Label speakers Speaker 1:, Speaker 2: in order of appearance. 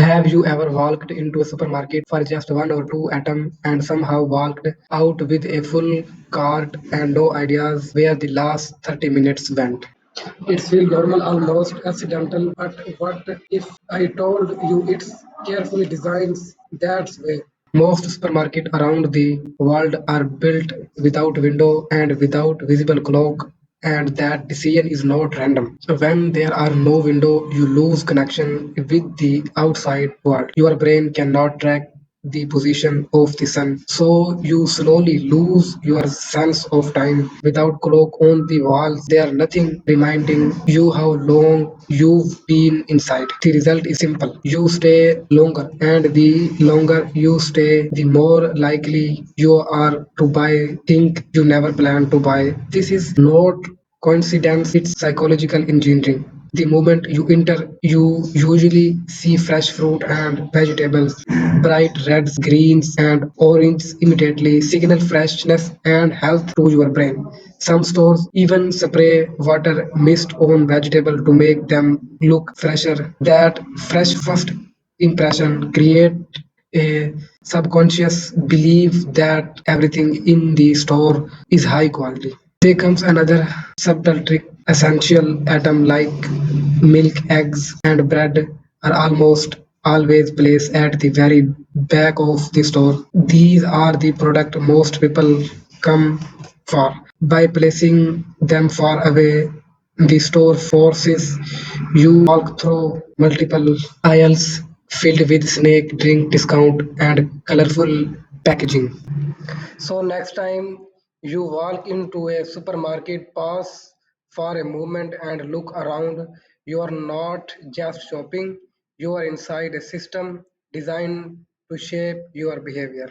Speaker 1: Have you ever walked into a supermarket for just one or two items and somehow walked out with a full cart and no ideas where the last 30 minutes went? It feels normal, almost accidental, but what if I told you it's carefully designed that way? Most supermarkets around the world are built without window and without visible clock, and that decision is not random. So when there are no window, you lose connection with the outside world. Your brain cannot track the position of the sun. So you slowly lose your sense of time. Without clock on the walls, there nothing reminding you how long you've been inside. The result is simple. You stay longer, and the longer you stay, the more likely you are to buy things you never planned to buy. This is not coincidence, it's psychological engineering. The moment you enter, you usually see fresh fruit and vegetables, bright reds, greens, and oranges immediately signal freshness and health to your brain. Some stores even spray water mist on vegetable to make them look fresher. That fresh first impression create a subconscious belief that everything in the store is high quality. There comes another subtle trick. Essential items like milk, eggs, and bread are almost always placed at the very back of the store. These are the product most people come for. By placing them far away, the store forces you walk through multiple aisles filled with snack, drink, discount, and colorful packaging. So next time you walk into a supermarket, pause for a moment and look around. You are not just shopping, you are inside a system designed to shape your behavior.